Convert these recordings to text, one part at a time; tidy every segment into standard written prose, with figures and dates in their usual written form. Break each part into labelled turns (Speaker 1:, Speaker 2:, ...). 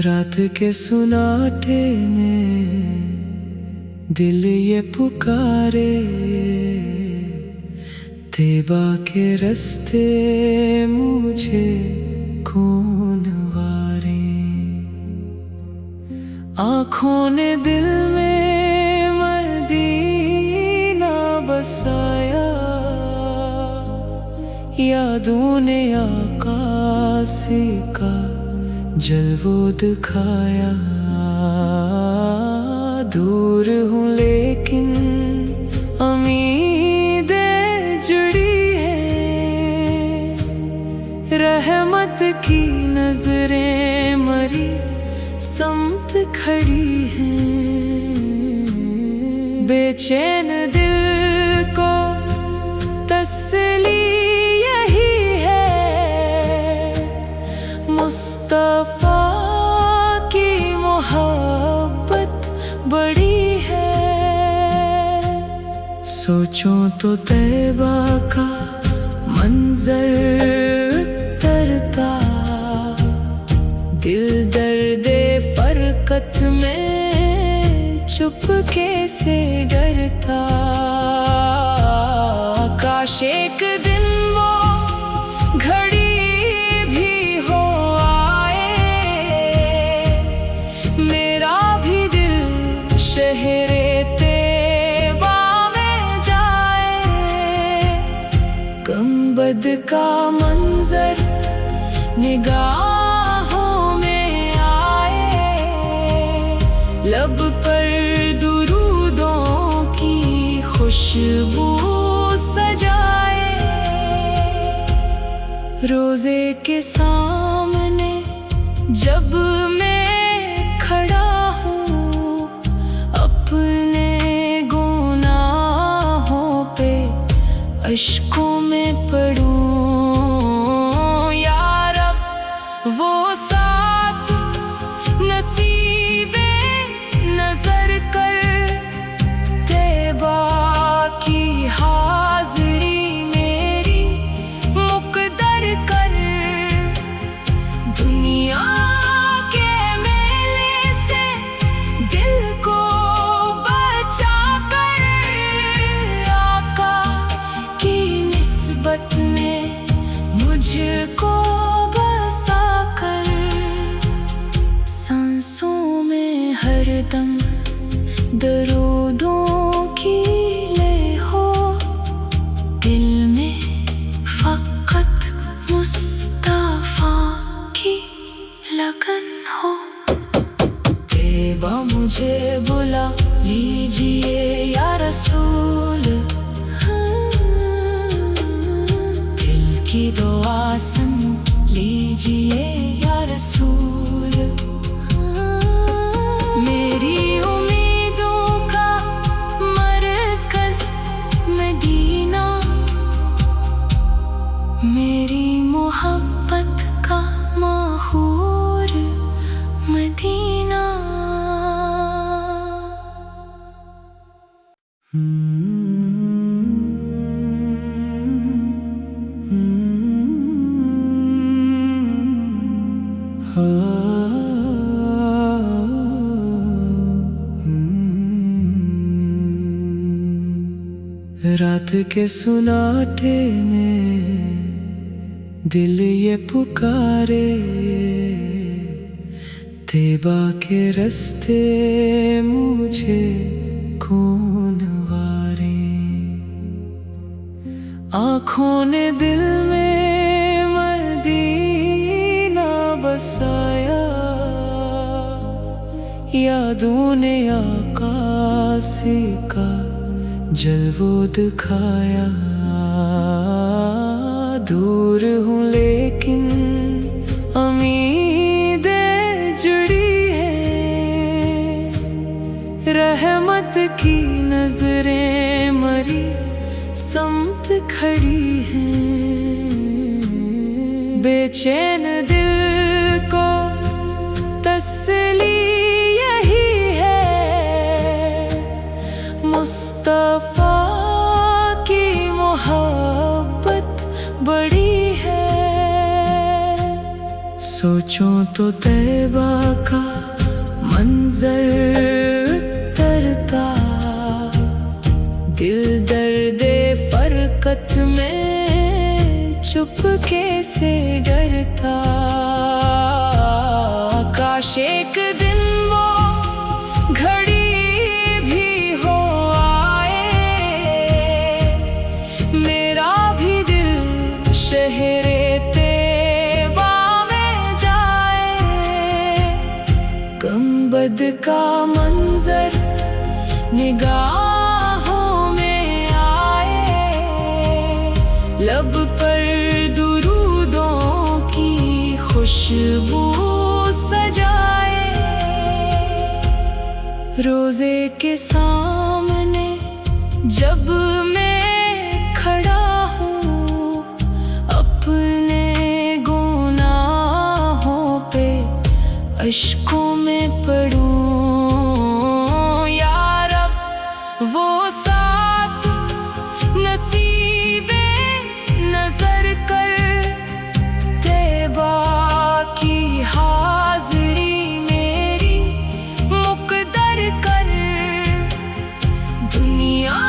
Speaker 1: रात के सुनाटे ने दिल ये पुकारे, तेबा के रास्ते मुझे कौन वारे। आँखों ने दिल में मदीना बसाया, यादों ने आकाशी का जलवो दिखाया। दूर हूँ लेकिन उम्मीदें जुड़ी हैं, रहमत की नजरें मरी समत खड़ी हैं। बेचैन दिल को तसल्ली यही है, मुस्तफा की मोहब्बत बड़ी है। सोचो तो तैबा का मंजर तरता, दिल दर्दे फरकत में चुपके से डरता। काश एक दिन वो घड़ी भी हो आए, मेरा भी दिल शहरे तैबा में जाए। गुंबद का मंजर निगाहों में आए, लब पर दुरूदों की खुशबू सजाए। रोजे के सामने जब मैं खड़ा हूँ, अपने गुनाहों पे अश्कों में पड़ूं। यार अब वो साथ नसीबे नजर कर, तैबा की हाज़िरी मेरी मुक़द्दर कर। दुनिया के मेले से दिल को बचा कर, आका की निस्बत में मुझको बसा कर। सांसों में हरदम दरूदों की ले हो, दिल में फकत मुस्तफा की लगन हो। तैबा मुझे बुला लीजिए या रसूल, दिल की दुआ सुन लीजिए या रसूल। मेरी उम्मीदों का मरकज़ मदीना, मेरी मोहब्बत का माहूर मदीना। रात के सुनाटे ने दिल ये पुकारे, तैबा के रास्ते मुझे कौन वारे। आँखों ने दिल में मदीना बसाया, यादों ने आकाशी का जलवो दिखाया। दूर हूँ लेकिन उम्मीदें जुड़ी हैं, रहमत की नजरें मरी समत खड़ी हैं। बेचैन दिल को सोचूं तो तैबा का मंजर तरता, दिल दर्दे फरकत में चुपके से डरता। काश एक दिन वो घड़ी भी हो आए, मेरा भी दिल शहरे तैबा में जाए। गुंबद का मंजर निगाहों में आए, लब पर दुरूदों की खुशबू सजाए। रोजे के सामने जब मैं खड़ा हूँ, अपने गुनाहों पे अश्कों में पड़ूं। यार अब वो साथ नसीबे नजर कर, तैबा की हाज़री मेरी मुक़द्दर कर। दुनिया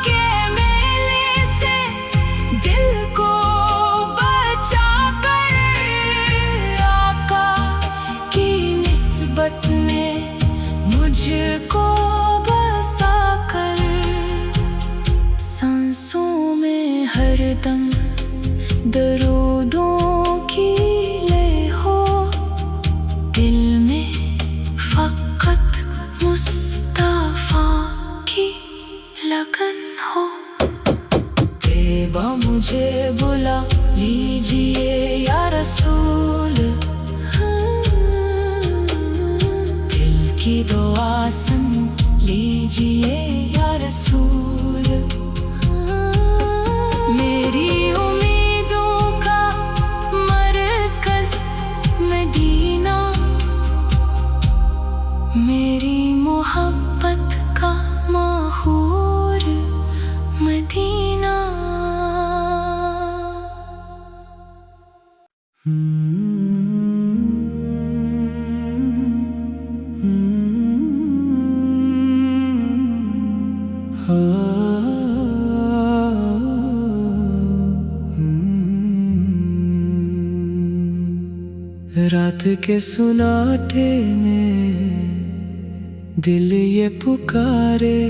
Speaker 1: के मेले से दिल को बचा कर, आका की निस्बत में मुझको बसा कर। सांसों में हरदम दरूदों की ले हो, दिल में फ़क़त मुस्तफ़ा की लगन हो। तैबा मुझे बुला लीजिए या रसूल, दिल की दुआ सुन लीजिए या रसूल। मेरी उम्मीदों का मरकज़ मदीना, मेरी मोहब्बत का माहूर मदीना। रात के सुनाटे में दिल ये पुकारे,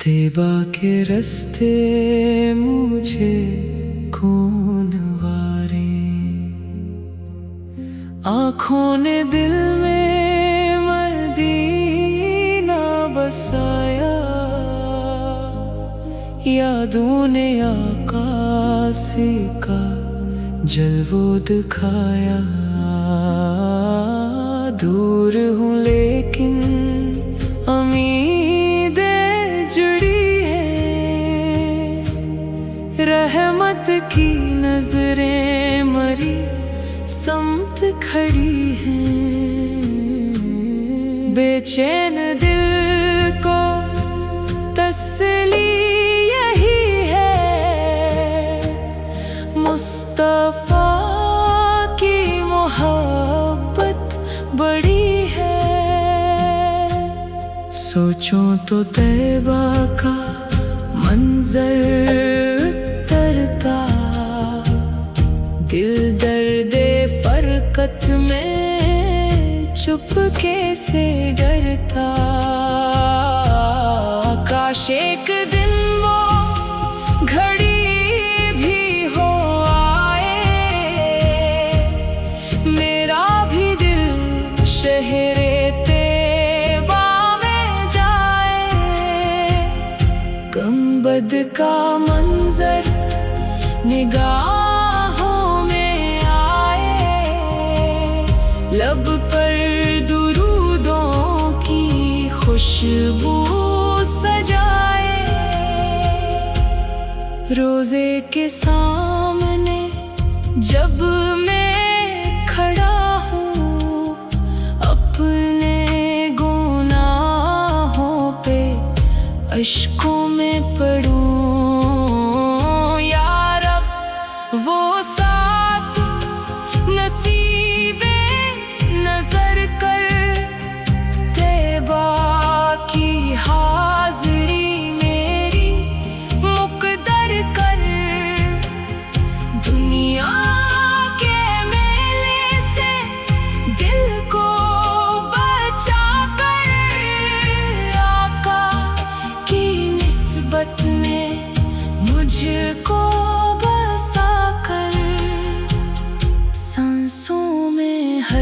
Speaker 1: तैबा के रास्ते मुझे कौन वारे। आँखों ने दिल में मदीना बसाया, यादों ने आकाशी का जलवो दिखाया। दूर हूँ लेकिन उम्मीदें जुड़ी हैं, रहमत की नजरें मरी समत खड़ी हैं। बेचैन दिल को तसल्ली यही है, मुस्तफा की मोहब्बत बड़ी है। सोचूं तो तैबा का मंजर तरता, दिल दर्दे फरकत में चुपके से डरता। काश एक दिन वो घड़ी भी हो आए, मेरा भी दिल शहरे तैबा में जाए। गुंबद का मंजर निगाहों में आए, लब पर दुरूदों की खुशबू सजाए। रोजे के सामने जब मैं खड़ा हूँ, अपने गुनाहों पे अश्कों में पड़ूं। यार अब वो साथ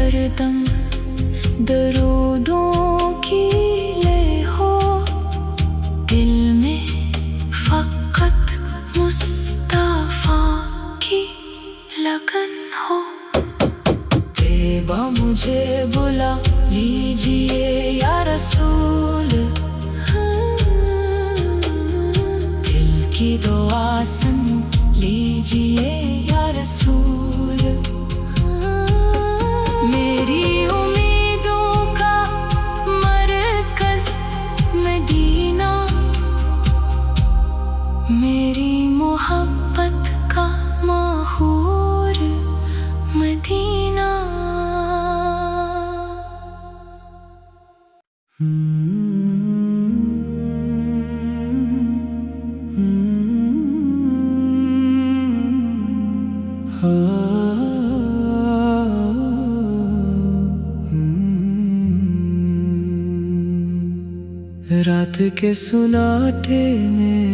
Speaker 1: हरदम दरूदों की ले हो, दिल में फकत मुस्तफा की लगन हो। तेबा मुझे बुला लीजिए या रसूल, दिल की दुआ सुन लीजिए या रसूल। मेरी उम्मीदों का मरकज मदीना, मेरी मोहब्बत का माहूर मदीना।
Speaker 2: रात के सुनाटे में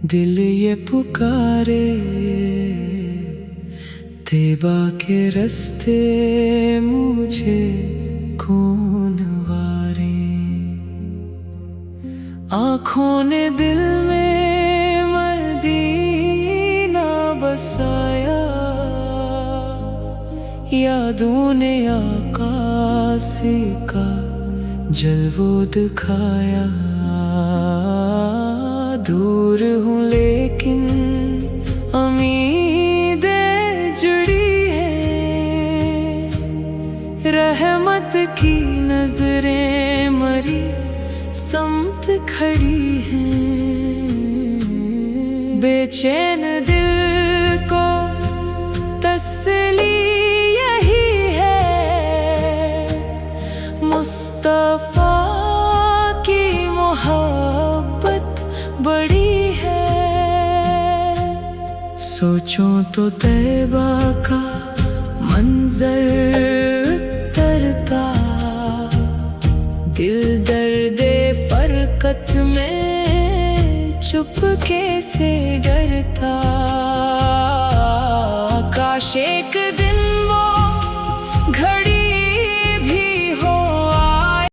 Speaker 2: दिल ये पुकारे, तेबा के रास्ते मुझे कौन वारे। आँखों ने दिल में मदीना बसाया, यादों ने आकाशी का जलवो दिखाया। दूर हूँ लेकिन उम्मीदें जुड़ी हैं, रहमत की नजरें मरी समत खड़ी हैं। बेचैन दिल को तसल्ली यही है, मुस्तफा की मोहब्बत बड़ी है। सोचूं तो तैबा का मंजर तरता, दिल दर्दे फरकत में चुपके से डरता। काश एक दिन वो घड़ी